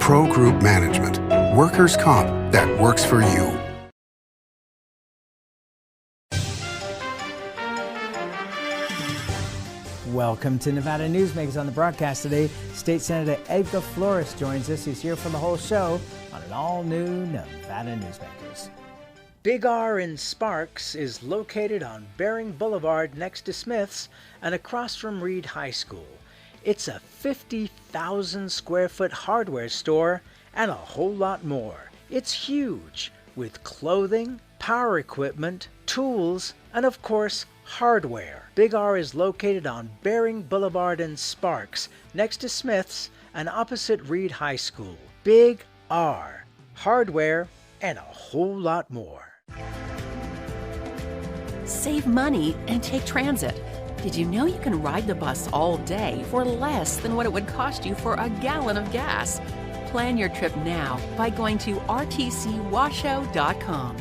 Pro Group Management, workers' comp that works for you. Welcome to Nevada Newsmakers. On the broadcast today, State Senator Edgar Flores joins us. He's here for the whole show on an all-new Nevada Newsmakers. Big R in Sparks is located on Bering Boulevard next to Smith's and across from Reed High School. It's a 50,000 square foot hardware store and a whole lot more. It's huge with clothing, power equipment, tools, and of course, hardware. Big R is located on Bering Boulevard in Sparks, next to Smith's and opposite Reed High School. Big R. Hardware and a whole lot more. Save money and take transit. Did you know you can ride the bus all day for less than what it would cost you for a gallon of gas? Plan your trip now by going to rtcwashoe.com.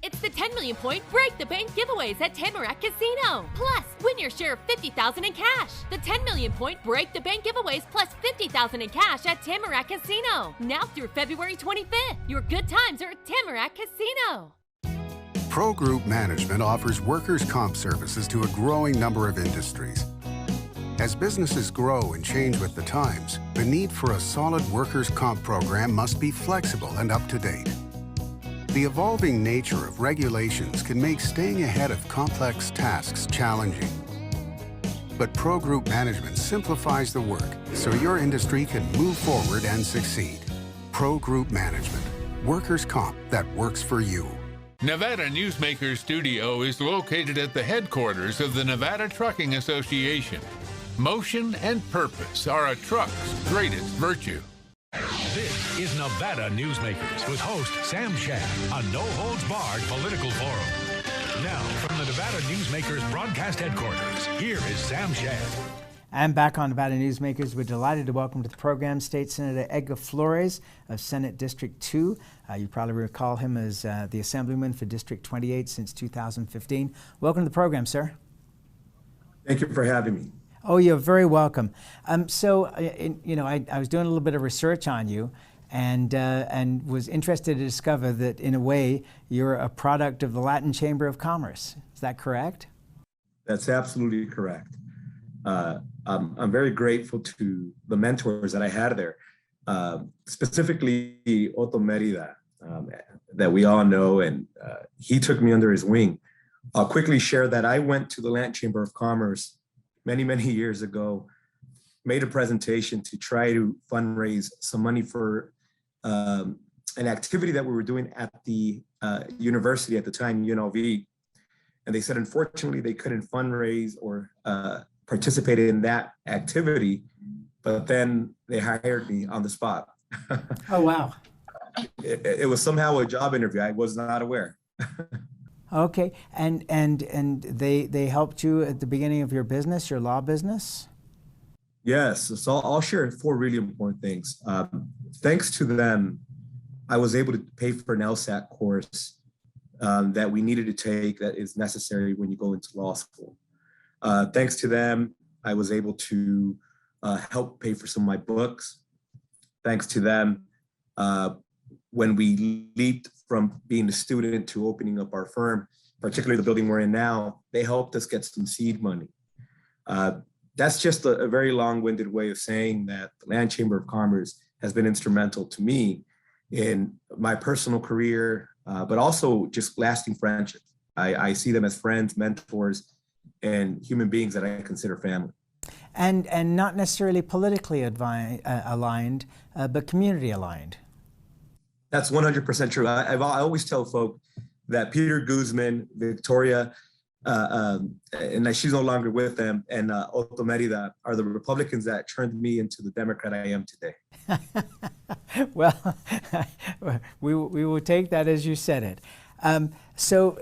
It's the 10 million point Break the Bank giveaways at Tamarack Casino. Plus, win your share of $50,000 in cash. The 10 million point Break the Bank giveaways plus $50,000 in cash at Tamarack Casino. Now through February 25th. Your good times are at Tamarack Casino. Pro Group Management offers workers' comp services to a growing number of industries. As businesses grow and change with the times, the need for a solid workers' comp program must be flexible and up to date. The evolving nature of regulations can make staying ahead of complex tasks challenging. But Pro Group Management simplifies the work so your industry can move forward and succeed. Pro Group Management, workers' comp that works for you. Nevada Newsmakers Studio is located at the headquarters of the Nevada Trucking Association. Motion and purpose are a truck's greatest virtue. This is Nevada Newsmakers with host Sam Shad, a no-holds-barred political forum. Now, from the Nevada Newsmakers broadcast headquarters, here is Sam Shad. And back on Nevada Newsmakers, we're delighted to welcome to the program State Senator Edgar Flores of Senate District 2. You probably recall him as the Assemblyman for District 28 since 2015. Welcome to the program, sir. Thank you for having me. Oh, you're very welcome. I was doing a little bit of research on you and was interested to discover that, in a way, you're a product of the Latin Chamber of Commerce. Is that correct? That's absolutely correct. I'm very grateful to the mentors that I had there, specifically Otto Merida, that we all know, and he took me under his wing. I'll quickly share that I went to the Latin Chamber of Commerce many, many years ago, made a presentation to try to fundraise some money for an activity that we were doing at the university at the time, UNLV. And they said, unfortunately, they couldn't fundraise or participate in that activity, but then they hired me on the spot. Oh, wow. It was somehow a job interview. I was not aware. Okay, and they helped you at the beginning of your business, your law business? Yes, so I'll share 4 really important things. Thanks to them, I was able to pay for an LSAT course that we needed to take that is necessary when you go into law school. Thanks to them, I was able to help pay for some of my books. Thanks to them, when we leaped from being a student to opening up our firm, particularly the building we're in now, they helped us get some seed money. That's just a very long-winded way of saying that the Land Chamber of Commerce has been instrumental to me in my personal career, but also just lasting friendships. I see them as friends, mentors, and human beings that I consider family. And not necessarily politically aligned, but community aligned. That's 100% true. I always tell folk that Peter Guzman, Victoria, and she's no longer with them, and Otto Merida are the Republicans that turned me into the Democrat I am today. Well, we will take that as you said it. So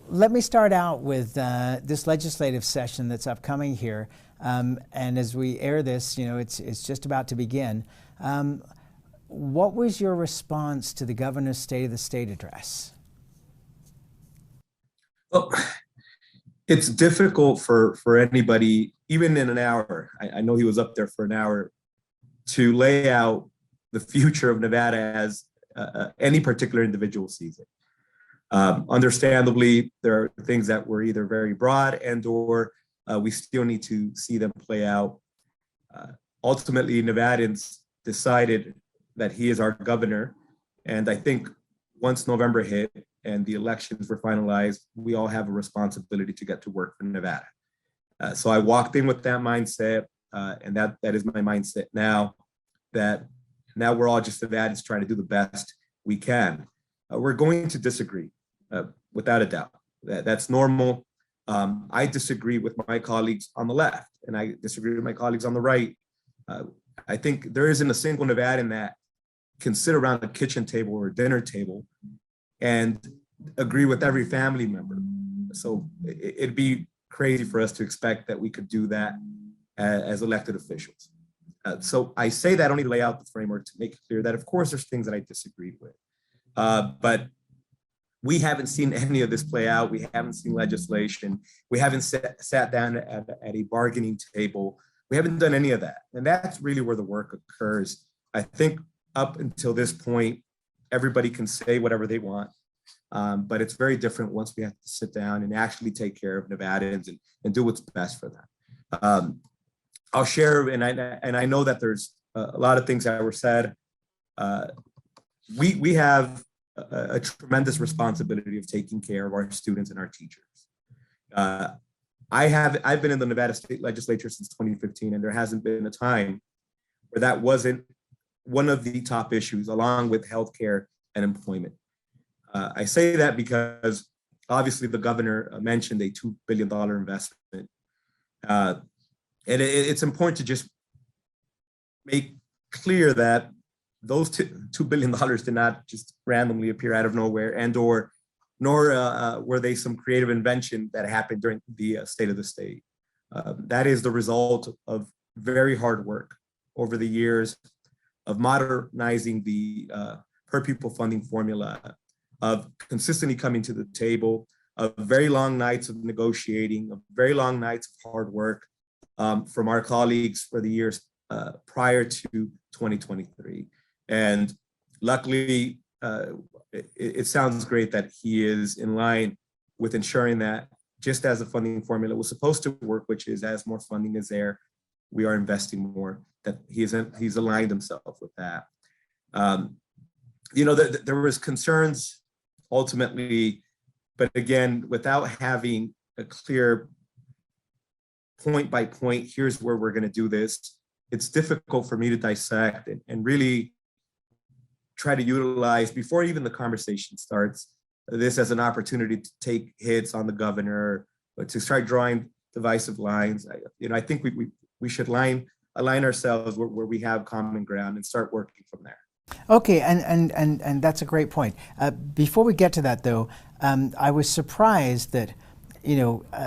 let me start out with this legislative session that's upcoming here. And as we air this, it's just about to begin. What was your response to the governor's State of the State address? Well, it's difficult for anybody, even in an hour. I know he was up there for an hour, to lay out the future of Nevada as any particular individual sees it. Understandably, there are things that were either very broad and or we still need to see them play out. Ultimately, Nevadans decided that he is our governor. And I think once November hit and the elections were finalized, we all have a responsibility to get to work for Nevada. So I walked in with that mindset, and that is my mindset now, that now we're all just Nevadans trying to do the best we can. We're going to disagree, without a doubt. That's normal. I disagree with my colleagues on the left, and I disagree with my colleagues on the right. I think there isn't a single Nevadan that can sit around a kitchen table or a dinner table and agree with every family member. So it'd be crazy for us to expect that we could do that as elected officials. So I say that only to lay out the framework to make it clear that, of course, there's things that I disagreed with. But we haven't seen any of this play out. We haven't seen legislation. We haven't sat down at a bargaining table. We haven't done any of that. And that's really where the work occurs. I think up until this point, everybody can say whatever they want. But it's very different once we have to sit down and actually take care of Nevadans and do what's best for them. I'll share, and I know that there's a lot of things that were said. We have a tremendous responsibility of taking care of our students and our teachers. I've been in the Nevada State Legislature since 2015, and there hasn't been a time where that wasn't one of the top issues, along with healthcare and employment. I say that because obviously the governor mentioned a $2 billion investment. And it's important to just make clear that those $2 billion did not just randomly appear out of nowhere, nor were they some creative invention that happened during the State of the State. That is the result of very hard work over the years of modernizing the per pupil funding formula, of consistently coming to the table, of very long nights of negotiating, of very long nights of hard work from our colleagues for the years prior to 2023. And luckily, it sounds great that he is in line with ensuring that just as the funding formula was supposed to work, which is as more funding is there, we are investing more, that he's aligned himself with that. There was concerns ultimately, but again, without having a clear point by point, here's where we're going to do this, it's difficult for me to dissect and really try to utilize, before even the conversation starts, this as an opportunity to take hits on the governor, but to start drawing divisive lines. I think we should align ourselves where we have common ground and start working from there. Okay, and that's a great point. Before we get to that, though, I was surprised that,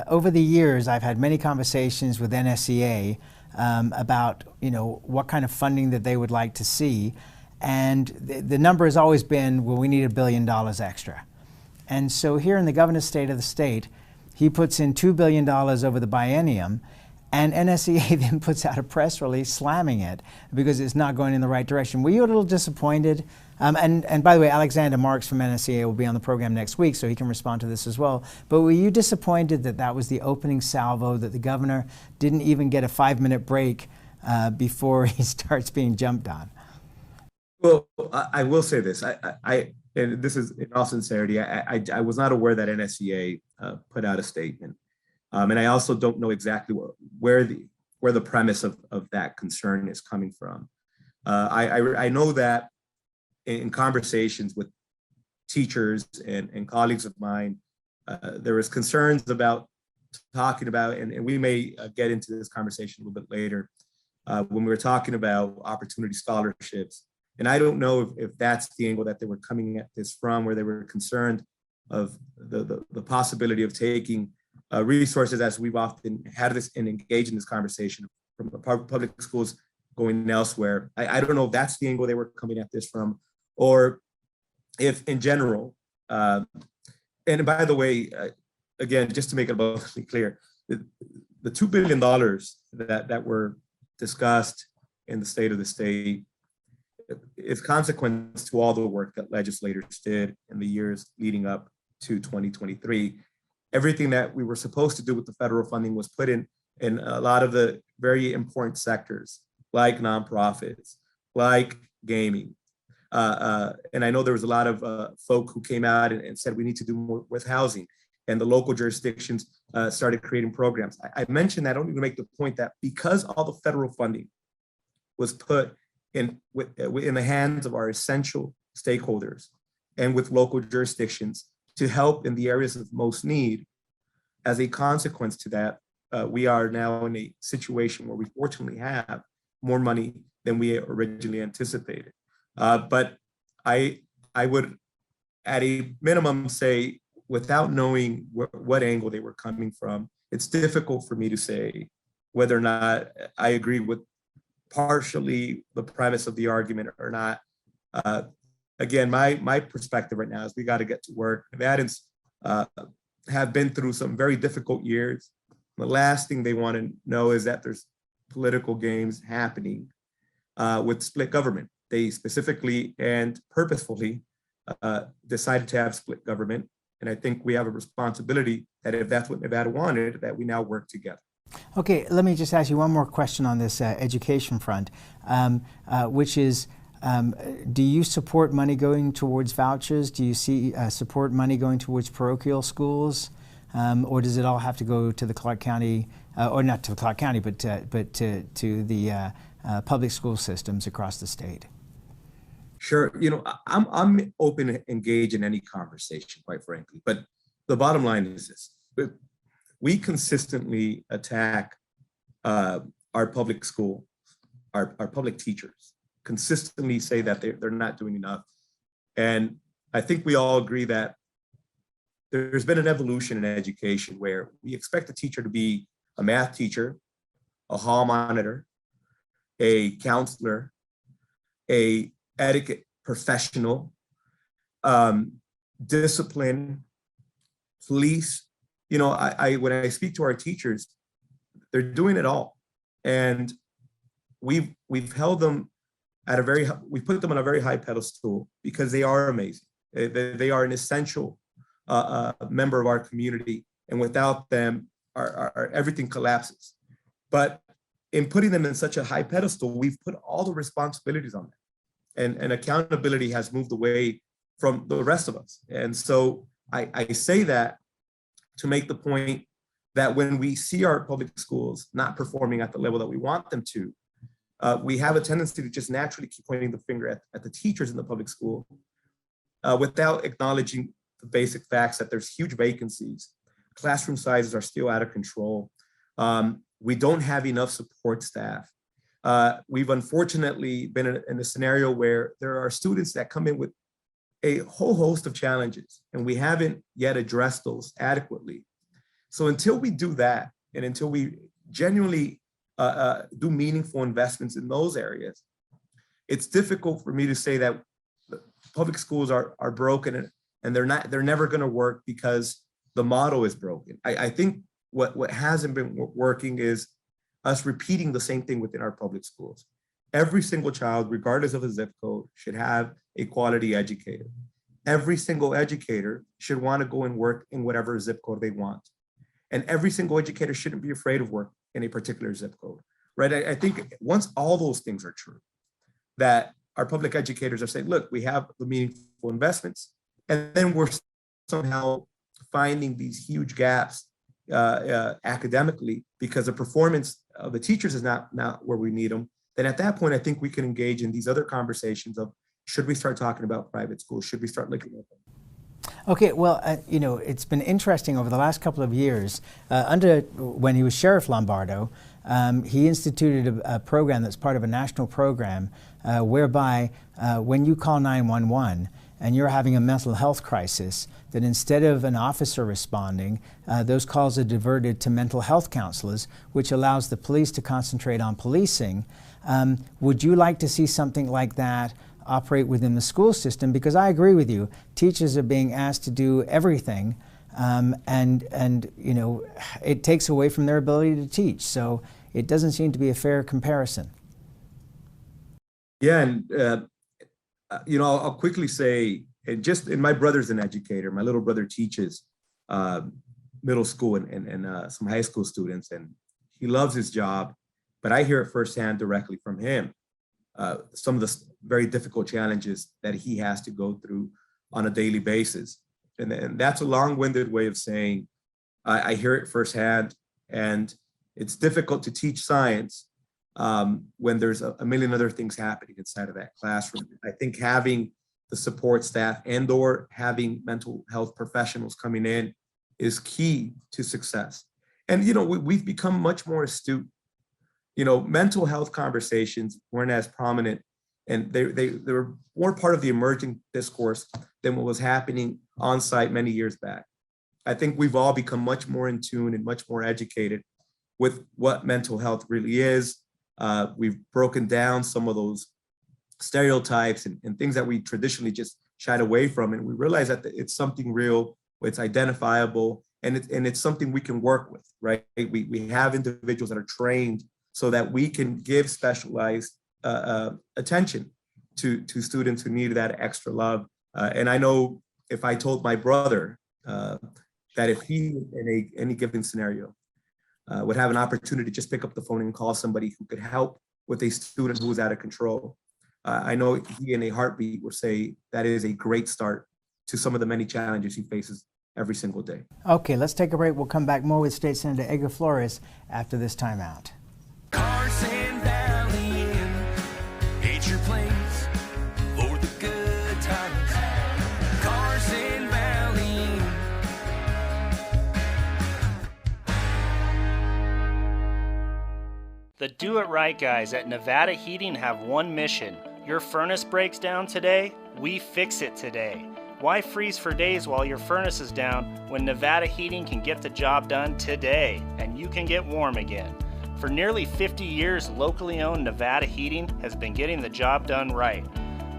over the years, I've had many conversations with NSEA about, what kind of funding that they would like to see. And the number has always been, well, we need $1 billion extra. And so here in the governor's state of the state, he puts in $2 billion over the biennium, and NSEA then puts out a press release slamming it because it's not going in the right direction. Were you a little disappointed? And by the way, Alexander Marks from NSEA will be on the program next week, so he can respond to this as well. But were you disappointed that that was the opening salvo, that the governor didn't even get a 5-minute break before he starts being jumped on? Well, I will say this. And this is in all sincerity, I was not aware that NSEA put out a statement. And I also don't know exactly where the premise of that concern is coming from. I know that in conversations with teachers and colleagues of mine, there was concerns about talking about, and we may get into this conversation a little bit later, when we were talking about opportunity scholarships. And I don't know if that's the angle that they were coming at this from, where they were concerned of the possibility of taking resources, as we've often had this and engaged in this conversation, from the public schools going elsewhere. I don't know if that's the angle they were coming at this from, or if in general, and by the way, again, just to make it abundantly clear, the $2 billion that were discussed in the State of the State, is consequence to all the work that legislators did in the years leading up to 2023. Everything that we were supposed to do with the federal funding was put in a lot of the very important sectors, like nonprofits, like gaming. And I know there was a lot of folk who came out and said we need to do more with housing, and the local jurisdictions started creating programs. I mentioned that only to make the point that because all the federal funding was put in the hands of our essential stakeholders and with local jurisdictions to help in the areas of most need, as a consequence to that, we are now in a situation where we fortunately have more money than we originally anticipated. But I would, at a minimum, say, without knowing what angle they were coming from, it's difficult for me to say whether or not I agree with partially the premise of the argument or not. Again, my perspective right now is we got to get to work. Nevadans have been through some very difficult years. The last thing they want to know is that there's political games happening with split government. They specifically and purposefully decided to have split government. And I think we have a responsibility that if that's what Nevada wanted, that we now work together. Okay, let me just ask you one more question on this education front, which is, do you support money going towards vouchers? Do you see support money going towards parochial schools? Or does it all have to go to the Clark County, or not to the Clark County, but to the public school systems across the state? Sure, I'm open to engage in any conversation, quite frankly. But the bottom line is this: we consistently attack our public school, our public teachers, consistently say that they're not doing enough. And I think we all agree that there's been an evolution in education where we expect a teacher to be a math teacher, a hall monitor, a counselor, a etiquette professional, discipline, police. When I speak to our teachers, they're doing it all. And we've held them at we put them on a very high pedestal because they are amazing. They are an essential member of our community. And without them, our everything collapses. But in putting them in such a high pedestal, we've put all the responsibilities on them. And accountability has moved away from the rest of us. And so I say that to make the point that when we see our public schools not performing at the level that we want them to, we have a tendency to just naturally keep pointing the finger at the teachers in the public school without acknowledging the basic facts that there's huge vacancies. Classroom sizes are still out of control. We don't have enough support staff. We've unfortunately been in a scenario where there are students that come in with a whole host of challenges, and we haven't yet addressed those adequately. So until we do that, and until we genuinely do meaningful investments in those areas, it's difficult for me to say that public schools are broken and they're never going to work because the model is broken. I think what hasn't been working is us repeating the same thing within our public schools. Every single child, regardless of a zip code, should have a quality educator. Every single educator should want to go and work in whatever zip code they want. And every single educator shouldn't be afraid of work in a particular zip code, right? I think once all those things are true, that our public educators are saying, look, we have the meaningful investments, and then we're somehow finding these huge gaps academically because the performance of the teachers is not where we need them, then at that point, I think we can engage in these other conversations of, should we start talking about private schools? Should we start looking at them? Okay, well, it's been interesting over the last couple of years. When he was Sheriff Lombardo, he instituted a program that's part of a national program whereby when you call 911 and you're having a mental health crisis, that instead of an officer responding, those calls are diverted to mental health counselors, which allows the police to concentrate on policing. Would you like to see something like that operate within the school system? Because I agree with you, teachers are being asked to do everything, and it takes away from their ability to teach. So it doesn't seem to be a fair comparison. Yeah, and I'll quickly say, and my brother's an educator. My little brother teaches middle school and some high school students, and he loves his job. But I hear it firsthand directly from him, some of the very difficult challenges that he has to go through on a daily basis. And that's a long-winded way of saying I hear it firsthand, and it's difficult to teach science when there's a million other things happening inside of that classroom. I think having the support staff and/or having mental health professionals coming in is key to success. And, we've become much more astute. Mental health conversations weren't as prominent, and they were more part of the emerging discourse than what was happening on site many years back. I think we've all become much more in tune and much more educated with what mental health really is. We've broken down some of those stereotypes and things that we traditionally just shied away from. And we realize that it's something real, it's identifiable, and it's something we can work with, right? We have individuals that are trained so that we can give specialized attention to students who need that extra love. And I know if I told my brother that if he, in any given scenario, would have an opportunity to just pick up the phone and call somebody who could help with a student who was out of control, I know he in a heartbeat would say that is a great start to some of the many challenges he faces every single day. Okay, let's take a break. We'll come back more with State Senator Edgar Flores after this timeout. Carson Valley Inn, it's your place for the good times. Carson Valley Inn. The Do It Right guys at Nevada Heating have one mission. Your furnace breaks down today? We fix it today. Why freeze for days while your furnace is down when Nevada Heating can get the job done today and you can get warm again? For nearly 50 years, locally owned Nevada Heating has been getting the job done right.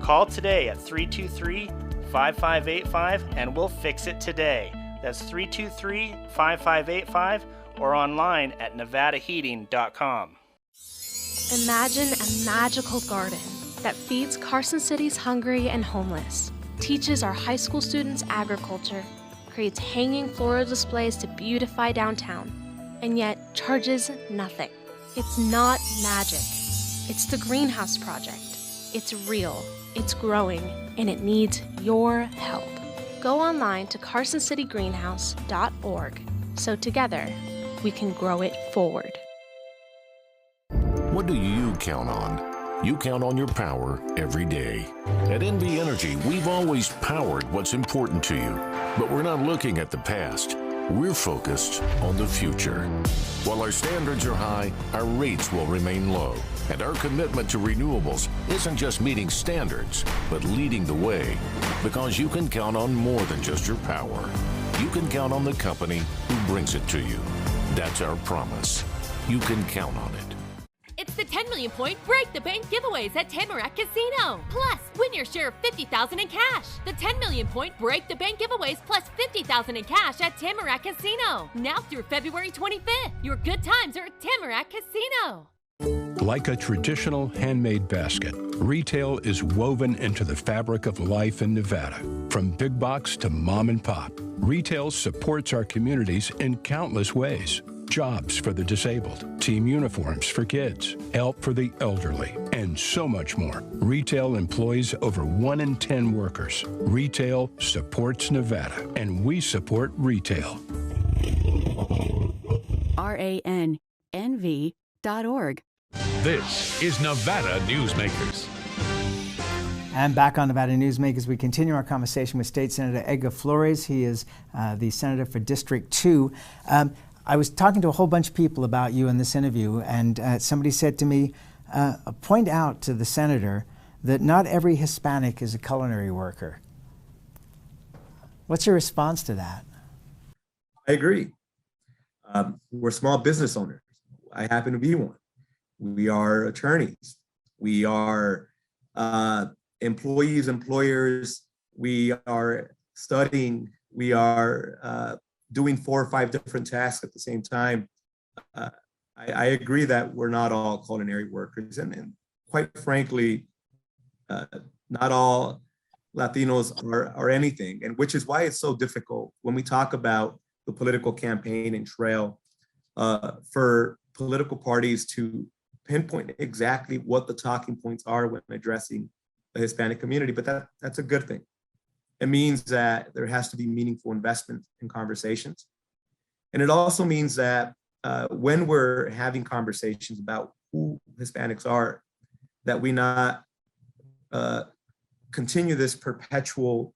Call today at 323-5585 and we'll fix it today. That's 323-5585 or online at nevadaheating.com. Imagine a magical garden that feeds Carson City's hungry and homeless, teaches our high school students agriculture, creates hanging floral displays to beautify downtown, and yet charges nothing. It's not magic. It's the Greenhouse Project. It's real, it's growing, and it needs your help. Go online to carsоncitygreenhouse.org so together we can grow it forward. What do you count on? You count on your power every day. At NV Energy, we've always powered what's important to you, but we're not looking at the past. We're focused on the future. While our standards are high, our rates will remain low. And our commitment to renewables isn't just meeting standards, but leading the way. Because you can count on more than just your power. You can count on the company who brings it to you. That's our promise. You can count on it. It's the 10 million point Break the Bank giveaways at Tamarack Casino. Plus, win your share of $50,000 in cash. The 10 million point Break the Bank giveaways plus $50,000 in cash at Tamarack Casino. Now through February 25th. Your good times are at Tamarack Casino. Like a traditional handmade basket, retail is woven into the fabric of life in Nevada. From big box to mom and pop, retail supports our communities in countless ways. Jobs for the disabled, team uniforms for kids, help for the elderly, and so much more. Retail employs over 1 in 10 workers. Retail supports Nevada, and we support retail. RANNV.org. This is Nevada Newsmakers. And back on Nevada Newsmakers, we continue our conversation with State Senator Edgar Flores. He is the senator for District 2. I was talking to a whole bunch of people about you in this interview, and somebody said to me, point out to the senator that not every Hispanic is a culinary worker. What's your response to that? I agree. We're small business owners. I happen to be one. We are attorneys. We are employees, employers. We are studying. We are doing 4 or 5 different tasks at the same time. I agree that we're not all culinary workers. And quite frankly, not all Latinos are anything, and which is why it's so difficult when we talk about the political campaign and trail for political parties to pinpoint exactly what the talking points are when addressing the Hispanic community. But that's a good thing. It means that there has to be meaningful investment in conversations. And it also means that when we're having conversations about who Hispanics are, that we not continue this perpetual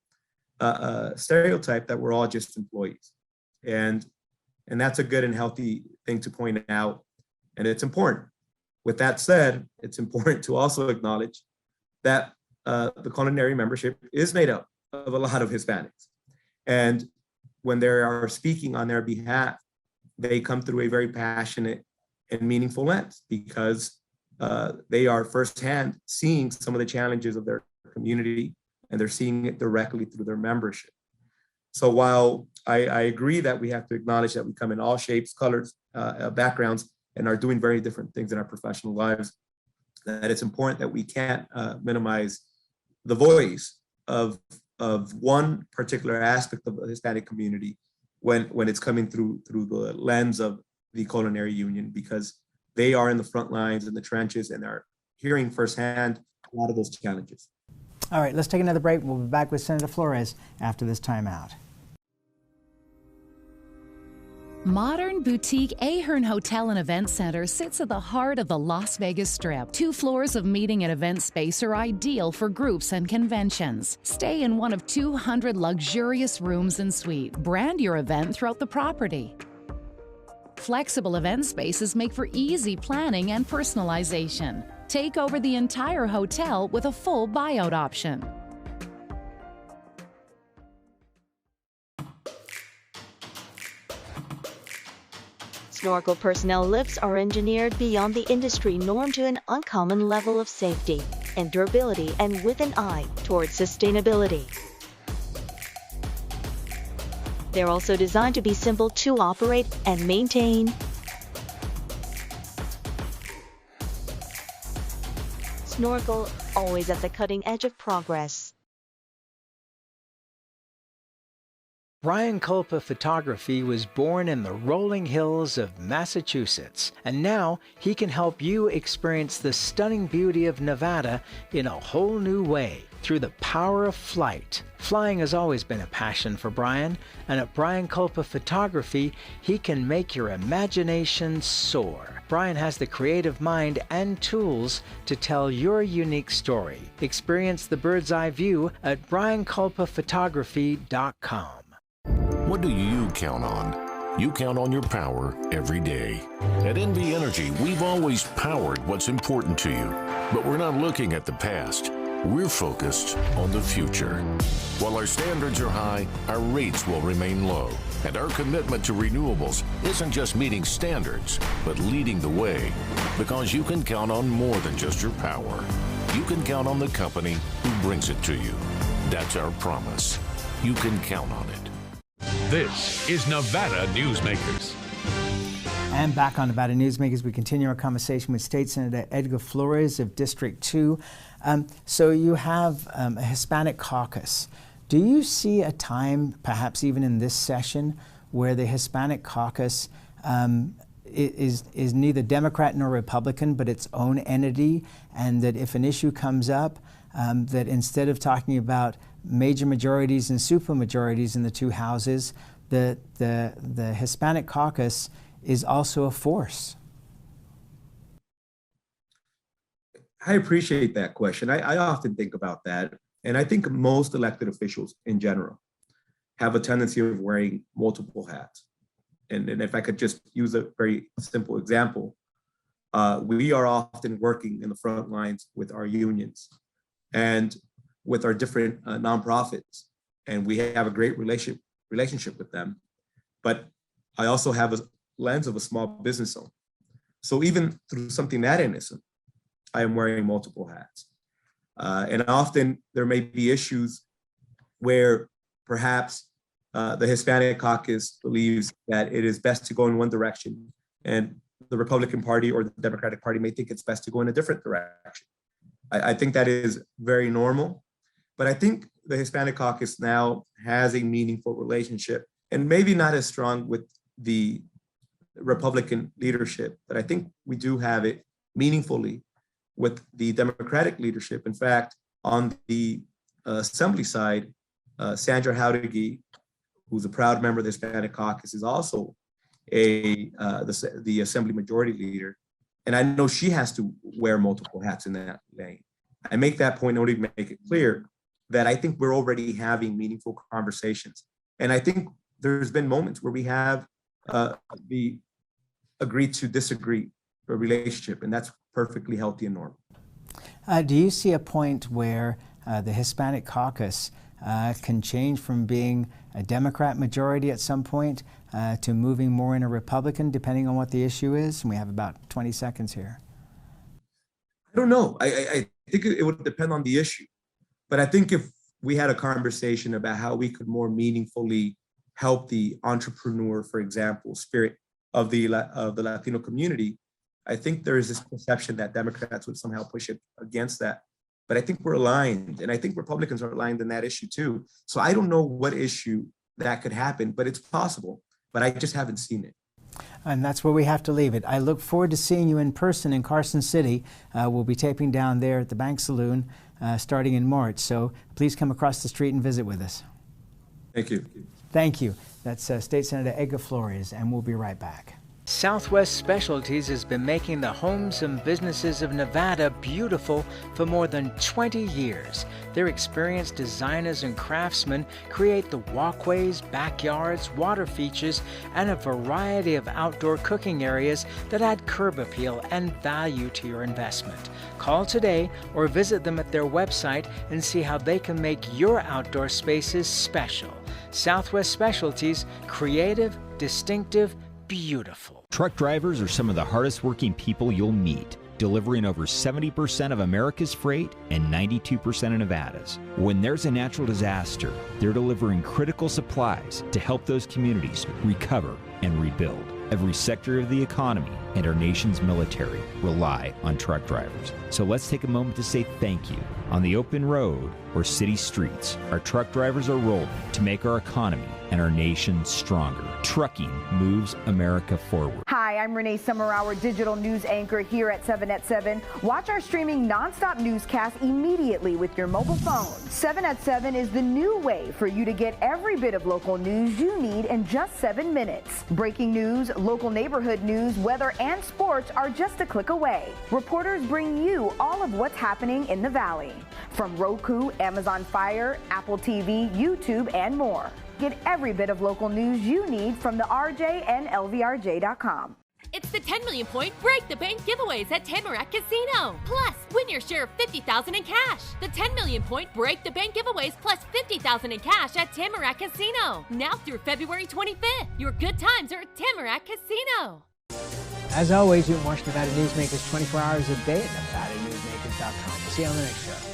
stereotype that we're all just employees. And that's a good and healthy thing to point out. And it's important. With that said, it's important to also acknowledge that the culinary membership is made up of a lot of Hispanics. And when they are speaking on their behalf, they come through a very passionate and meaningful lens because they are firsthand seeing some of the challenges of their community, and they're seeing it directly through their membership. So while I agree that we have to acknowledge that we come in all shapes, colors, backgrounds, and are doing very different things in our professional lives, that it's important that we can't minimize the voice of one particular aspect of the Hispanic community when it's coming through the lens of the Culinary Union, because they are in the front lines, in the trenches, and are hearing firsthand a lot of those challenges. All right, let's take another break. We'll be back with Senator Flores after this timeout. Modern boutique Ahern Hotel and Event Center sits at the heart of the Las Vegas Strip. 2 floors of meeting and event space are ideal for groups and conventions. Stay in one of 200 luxurious rooms and suites. Brand your event throughout the property. Flexible event spaces make for easy planning and personalization. Take over the entire hotel with a full buyout option. Snorkel personnel lifts are engineered beyond the industry norm to an uncommon level of safety and durability, and with an eye towards sustainability. They're also designed to be simple to operate and maintain. Snorkel, always at the cutting edge of progress. Brian Culpa Photography was born in the rolling hills of Massachusetts, and now he can help you experience the stunning beauty of Nevada in a whole new way through the power of flight. Flying has always been a passion for Brian, and at Brian Culpa Photography, he can make your imagination soar. Brian has the creative mind and tools to tell your unique story. Experience the bird's eye view at brianculpaphotography.com. What do you count on? You count on your power every day. At NV Energy, we've always powered what's important to you, but we're not looking at the past. We're focused on the future. While our standards are high, our rates will remain low. And our commitment to renewables isn't just meeting standards, but leading the way. Because you can count on more than just your power. You can count on the company who brings it to you. That's our promise. You can count on it. This is Nevada Newsmakers. And back on Nevada Newsmakers, we continue our conversation with State Senator Edgar Flores of District 2. So you have a Hispanic caucus. Do you see a time, perhaps even in this session, where the Hispanic caucus is neither Democrat nor Republican, but its own entity, and that if an issue comes up, that instead of talking about major majorities and supermajorities in the 2 houses, the Hispanic caucus is also a force? I appreciate that question. I often think about that. And I think most elected officials in general have a tendency of wearing multiple hats. And if I could just use a very simple example, we are often working in the front lines with our unions and with our different nonprofits. And we have a great relationship with them. But I also have a lens of a small business owner. So even through something that innocent, I am wearing multiple hats. And often there may be issues where perhaps the Hispanic caucus believes that it is best to go in one direction, and the Republican Party or the Democratic Party may think it's best to go in a different direction. I think that is very normal. But I think the Hispanic Caucus now has a meaningful relationship, and maybe not as strong with the Republican leadership, but I think we do have it meaningfully with the Democratic leadership. In fact, on the Assembly side, Sandra Jauregui, who's a proud member of the Hispanic Caucus, is also the Assembly Majority Leader. And I know she has to wear multiple hats in that lane. I make that point only to make it clear that I think we're already having meaningful conversations. And I think there's been moments where we have the agree to disagree a relationship, and that's perfectly healthy and normal. Do you see a point where the Hispanic Caucus can change from being a Democrat majority at some point to moving more in a Republican, depending on what the issue is? And we have about 20 seconds here. I don't know. I think it would depend on the issue. But I think if we had a conversation about how we could more meaningfully help the entrepreneur, for example, spirit of the Latino community, I think there is this perception that Democrats would somehow push it against that. But I think we're aligned, and I think Republicans are aligned in that issue too. So I don't know what issue that could happen, but it's possible. But I just haven't seen it. And that's where we have to leave it. I look forward to seeing you in person in Carson City. We'll be taping down there at the Bank Saloon starting in March. So please come across the street and visit with us. Thank you. Thank you. That's State Senator Edgar Flores, and we'll be right back. Southwest Specialties has been making the homes and businesses of Nevada beautiful for more than 20 years. Their experienced designers and craftsmen create the walkways, backyards, water features, and a variety of outdoor cooking areas that add curb appeal and value to your investment. Call today or visit them at their website and see how they can make your outdoor spaces special. Southwest Specialties, creative, distinctive, beautiful. Truck drivers are some of the hardest working people you'll meet, delivering over 70% of America's freight and 92% of Nevada's. When there's a natural disaster, they're delivering critical supplies to help those communities recover and rebuild. Every sector of the economy and our nation's military rely on truck drivers. So let's take a moment to say thank you. On the open road or city streets, our truck drivers are rolling to make our economy and our nation stronger. Trucking moves America forward. Hi, I'm Renee Summerhour, digital news anchor here at 7 at 7. Watch our streaming nonstop newscast immediately with your mobile phone. 7 at 7 is the new way for you to get every bit of local news you need in just 7 minutes. Breaking news, local neighborhood news, weather, and sports are just a click away. Reporters bring you all of what's happening in the Valley. From Roku, Amazon Fire, Apple TV, YouTube, and more. Get every bit of local news you need from the RJ and LVRJ.com. It's the 10 million point Break the Bank giveaways at Tamarack Casino. Plus, win your share of $50,000 in cash. The 10 million point Break the Bank giveaways plus $50,000 in cash at Tamarack Casino. Now through February 25th. Your good times are at Tamarack Casino. As always, you can watch Nevada Newsmakers 24 hours a day at NevadaNewsmakers.com. See you on the next show.